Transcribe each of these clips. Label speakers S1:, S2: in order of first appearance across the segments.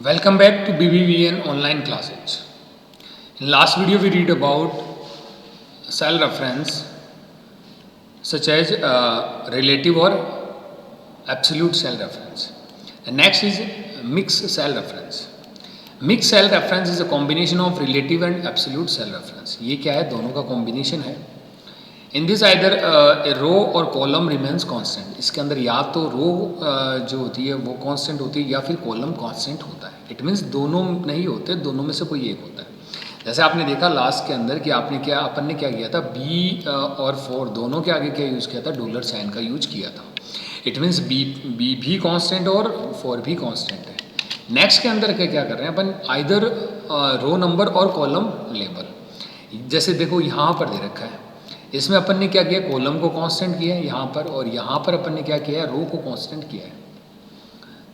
S1: Welcome back to BBVN online classes. In last video we read about cell reference such as relative or absolute cell reference. And next is mixed cell reference. Mixed cell reference is a combination of relative and absolute cell reference. ये क्या है? दोनों का combination है. In this either रो और column remains constant. इसके अंदर या तो रो जो होती है वो कांस्टेंट होती है या फिर कॉलम कांस्टेंट होता है. इट मीन्स दोनों नहीं होते, दोनों में से कोई एक होता है. जैसे आपने देखा लास्ट के अंदर कि अपन ने क्या किया था, बी और फोर दोनों के आगे क्या यूज़ किया था, डॉलर साइन का यूज किया था. इट मीन्स बी भी कांस्टेंट और फोर भी कांस्टेंट है. नेक्स्ट के अंदर क्या कर रहे हैं अपन, आइदर रो नंबर और कॉलम लेबल. जैसे देखो यहाँ पर दे रखा है, इसमें अपन ने क्या किया, कॉलम को कांस्टेंट किया है यहाँ पर, और यहाँ पर अपन ने क्या किया है, रो को कांस्टेंट किया है.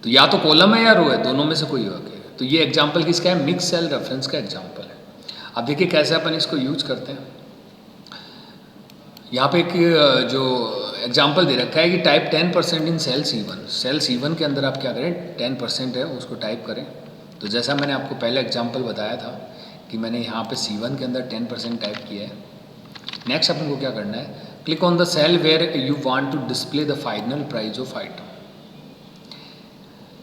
S1: तो या तो कॉलम है या रो है, दोनों में से कोई होगा. तो ये एग्जांपल किसका है, मिक्स सेल रेफरेंस का एग्जांपल है. अब देखिए कैसे अपन इसको यूज करते हैं. यहाँ पे एक जो एग्जांपल दे रखा है कि टाइप 10% इन सेल C1. सेल C1 के अंदर आप क्या करें, 10% है उसको टाइप करें. तो जैसा मैंने आपको पहले एग्जाम्पल बताया था कि मैंने यहाँ पे C1 के अंदर 10% टाइप किया है. नेक्स्ट अपन को क्या करना है, click on the cell where you want to display the final price of item.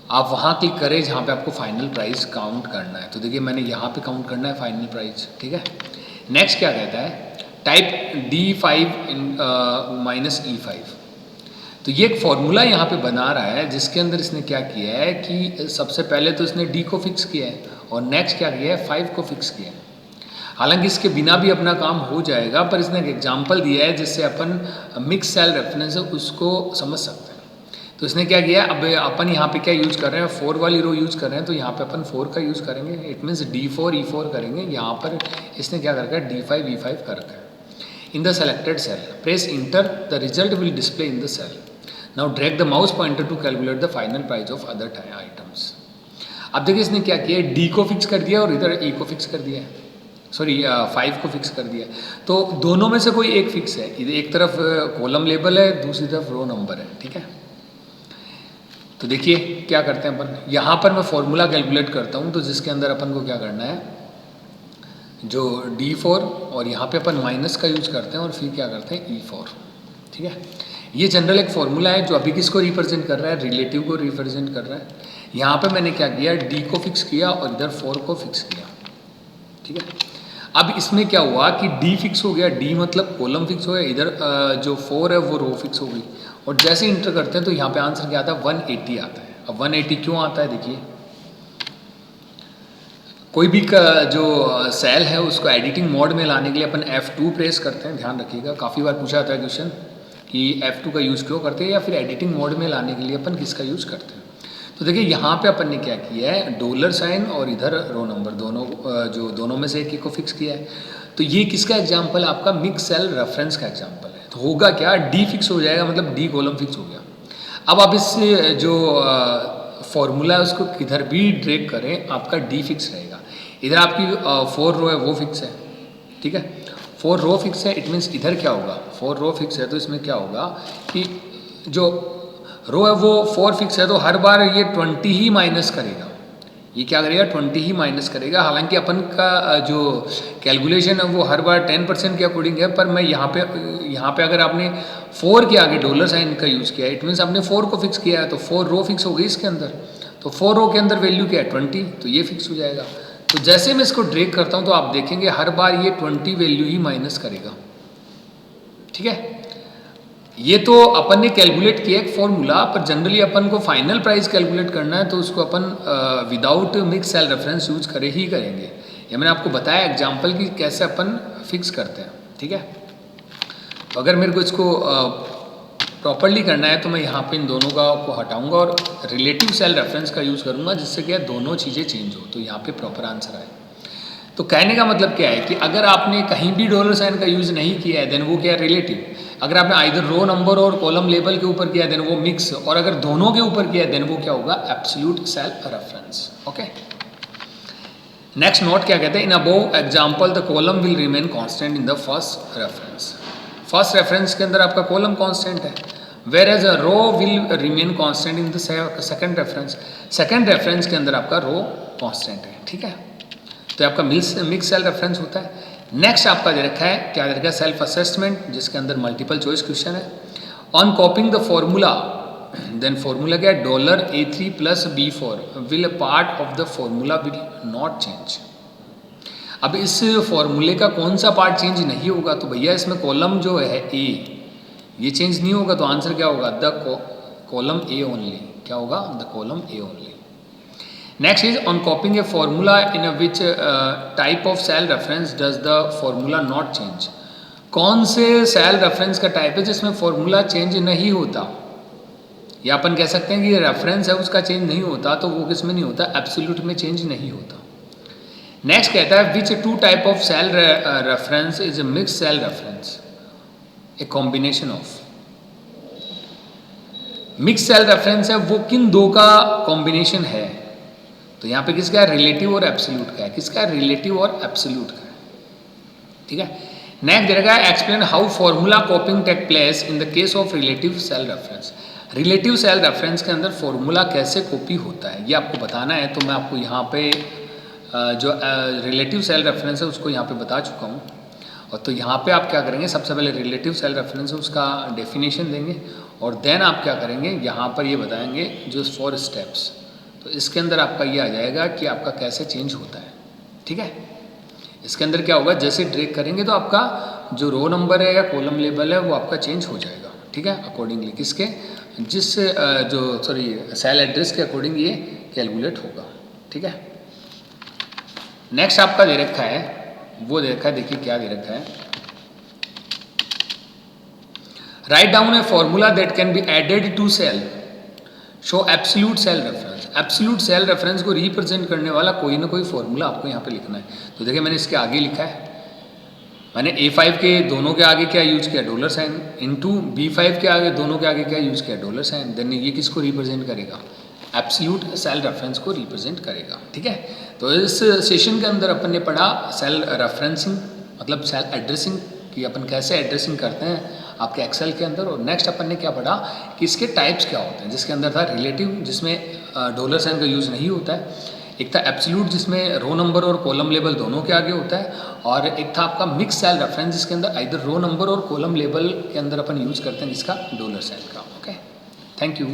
S1: आप वहाँ क्लिक करें जहाँ पे आपको फाइनल प्राइस काउंट करना है. तो देखिए मैंने यहाँ पे काउंट करना है फाइनल प्राइस. ठीक है. नेक्स्ट क्या कहता है, टाइप D5 माइनस E5. तो ये एक फॉर्मूला यहाँ पे बना रहा है जिसके अंदर इसने क्या किया है कि सबसे पहले तो इसने D को फिक्स किया है और नेक्स्ट क्या किया है, 5 को फिक्स किया है. हालांकि इसके बिना भी अपना काम हो जाएगा, पर इसने एक एग्जाम्पल दिया है जिससे अपन मिक्स सेल रेफरेंस है उसको समझ सकते हैं. तो इसने क्या किया, अब अपन यहाँ पे क्या यूज़ कर रहे हैं, 4 वाली रो यूज़ कर रहे हैं. तो यहाँ पे अपन 4 का यूज़ करेंगे. इट मीन्स D4 E4 करेंगे. यहाँ पर इसने क्या कर रखा है, D5 E5 कर रखा है. In the selected cell press enter, the result will display in the cell. Now drag the mouse pointer to calculate the final price of other items. अब देखिए इसने क्या किया, D को फिक्स कर दिया और इधर E को फिक्स कर दिया है. सॉरी 5 को फिक्स कर दिया. तो दोनों में से कोई एक फिक्स है. इधर एक तरफ कॉलम लेबल है, दूसरी तरफ रो नंबर है. ठीक है. तो देखिए क्या करते हैं अपन, यहाँ पर मैं फॉर्मूला कैलकुलेट करता हूँ. तो जिसके अंदर अपन को क्या करना है, जो D4 और यहाँ पे अपन माइनस का यूज करते हैं और फिर क्या करते हैं E4. ठीक है. ये जनरल एक फॉर्मूला है जो अभी किसको रिप्रेजेंट कर रहा है, रिलेटिव को रिप्रेजेंट कर रहा है. यहाँ पे मैंने क्या किया, D को फिक्स किया और इधर 4 को फिक्स किया. ठीक है. अब इसमें क्या हुआ कि D फिक्स हो गया, D मतलब कॉलम फिक्स हो गया, इधर जो 4 है वो रो फिक्स हो गई. और जैसे इंटर करते हैं तो यहाँ पे आंसर क्या आता है, 180 आता है. अब 180 क्यों आता है, देखिए कोई भी जो सेल है उसको एडिटिंग मोड में लाने के लिए अपन F2 प्रेस करते हैं. ध्यान रखिएगा, काफ़ी बार पूछा जाता है क्वेश्चन कि F2 का यूज़ क्यों करते हैं, या फिर एडिटिंग मोड में लाने के लिए अपन किसका यूज़ करते हैं. तो देखिए यहाँ पे अपन ने क्या किया है, डॉलर साइन और इधर रो नंबर दोनों में से एक को फिक्स किया है. तो ये किसका एग्जांपल, आपका मिक्स सेल रेफरेंस का एग्जांपल है. तो होगा क्या, D फिक्स हो जाएगा, मतलब D कॉलम फिक्स हो गया. अब आप इस जो फॉर्मूला है उसको किधर भी ड्रैग करें आपका D फिक्स रहेगा. इधर आपकी 4 रो है वो फिक्स है. ठीक है. 4 रो फिक्स है, इट मीन्स इधर क्या होगा, 4 रो फिक्स है तो इसमें क्या होगा कि जो रो है वो 4 फिक्स है तो हर बार ये 20 ही माइनस करेगा. ये क्या करेगा, 20 ही माइनस करेगा. हालांकि अपन का जो कैलकुलेशन है वो हर बार 10% के अकॉर्डिंग है, पर मैं यहाँ पे अगर आपने 4 के आगे डॉलर साइन का यूज़ किया है, इट मीन्स आपने 4 को फिक्स किया है तो 4 रो फिक्स हो गई इसके अंदर. तो 4 रो के अंदर वैल्यू क्या है, 20, तो ये फिक्स हो जाएगा. तो जैसे मैं इसको ड्रैग करता हूँ तो आप देखेंगे हर बार ये 20 वैल्यू ही माइनस करेगा. ठीक है. ये तो अपन ने कैलकुलेट किया एक फॉर्मूला, पर जनरली अपन को फाइनल प्राइस कैलकुलेट करना है तो उसको अपन without mix cell reference use ही करेंगे. ये मैंने आपको बताया एग्जांपल कि कैसे अपन फिक्स करते हैं. ठीक है. तो अगर मेरे को इसको प्रॉपरली करना है तो मैं यहाँ पे इन दोनों को हटाऊंगा और रिलेटिव सेल रेफरेंस का यूज़ करूँगा, जिससे क्या दोनों चीज़ें चेंज हो तो यहाँ पे प्रॉपर आंसर आए. तो कहने का मतलब क्या है कि अगर आपने कहीं भी डॉलर साइन का यूज़ नहीं किया है देन वो क्या है, रिलेटिव. अगर आपने आइदर रो नंबर और कॉलम लेबल के ऊपर किया देन वो मिक्स, और अगर दोनों के ऊपर किया देन वो क्या होगा, absolute cell reference. Okay. Next note क्या कहते हैं, in above example the column will remain constant in the first reference. First reference के अंदर आपका कॉलम कांस्टेंट है, whereas a row will remain constant in the second reference. Second reference के अंदर आपका रो कांस्टेंट है, ठीक है। तो आपका मिक्स सेल रेफरेंस होता है। नेक्स्ट आपका दे रखा है, क्या दे रखा है, सेल्फ असेसमेंट, जिसके अंदर मल्टीपल चॉइस क्वेश्चन है। On copying the formula, then formula क्या है, $A3 + B4 will a part of the formula will not change. अब इस फॉर्मूले का कौन सा पार्ट चेंज नहीं होगा, तो भैया इसमें कॉलम जो है ए, ये चेंज नहीं होगा, तो आंसर क्या होगा, द कॉलम ए ओनली। क्या होगा, the column A only. Next is on copying a formula in which type of cell reference does the formula not change. कौन से सेल रेफरेंस का टाइप है जिसमें फॉर्मूला चेंज नहीं होता, या अपन कह सकते हैं कि रेफरेंस है उसका चेंज नहीं होता, तो वो किस में नहीं होता, एब्सोल्यूट में चेंज नहीं होता। नेक्स्ट कहता है which two type of cell reference is a mix cell reference, a combination of. Mix cell reference है वो किन दो का कॉम्बिनेशन है, तो यहाँ पे किसका है, रिलेटिव और एब्सोल्यूट का है। किसका है, रिलेटिव और एब्सोल्यूट का है, ठीक है। नेक्स्ट दे रखा है explain how formula copying take place in the case of relative cell reference. Relative cell reference के अंदर फॉर्मूला कैसे कॉपी होता है ये आपको बताना है। तो मैं आपको यहाँ पे जो रिलेटिव सेल रेफरेंस है उसको यहाँ पे बता चुका हूँ। और तो यहाँ पे आप क्या करेंगे, सबसे पहले रिलेटिव सेल रेफरेंस है उसका डेफिनेशन देंगे, और देन आप क्या करेंगे, यहाँ पर ये बताएंगे जो 4 स्टेप्स। तो इसके अंदर आपका ये आ जाएगा कि आपका कैसे चेंज होता है, ठीक है। इसके अंदर क्या होगा, जैसे ड्रैग करेंगे तो आपका जो रो नंबर है या कॉलम लेबल है वो आपका चेंज हो जाएगा, ठीक है, अकॉर्डिंगली किसके, जिस सेल एड्रेस के अकॉर्डिंग ये कैलकुलेट होगा, ठीक है। नेक्स्ट आपका दे रखा है, वो दे रखा है, देखिए क्या दे रखा है, write down a formula that can be added to cell, show absolute cell reference. Absolute cell reference को रिप्रेजेंट करने वाला कोई ना कोई फॉर्मूला आपको यहाँ पे लिखना है। तो देखिए मैंने इसके आगे लिखा है, मैंने A5 के दोनों के आगे क्या यूज किया, $, इनटू B5 के आगे दोनों के आगे क्या यूज किया, $। देन ये किसको रिप्रेजेंट करेगा, एब्सोल्यूट सेल रेफरेंस को रिप्रेजेंट करेगा, ठीक है। तो इस सेशन के अंदर अपन ने पढ़ा सेल रेफरेंसिंग, मतलब सेल एड्रेसिंग, कि अपन कैसे एड्रेसिंग करते हैं आपके एक्सेल के अंदर। और नेक्स्ट अपन ने क्या पढ़ा कि इसके टाइप्स क्या होते हैं, जिसके अंदर था रिलेटिव जिसमें $साइन का यूज़ नहीं होता है, एक था एब्सोल्यूट जिसमें रो नंबर और कॉलम लेबल दोनों के आगे होता है, और एक था आपका मिक्स सेल रेफरेंस जिसके अंदर आइदर रो नंबर और कॉलम लेबल के अंदर अपन यूज़ करते हैं जिसका $साइन का। Okay, thank you.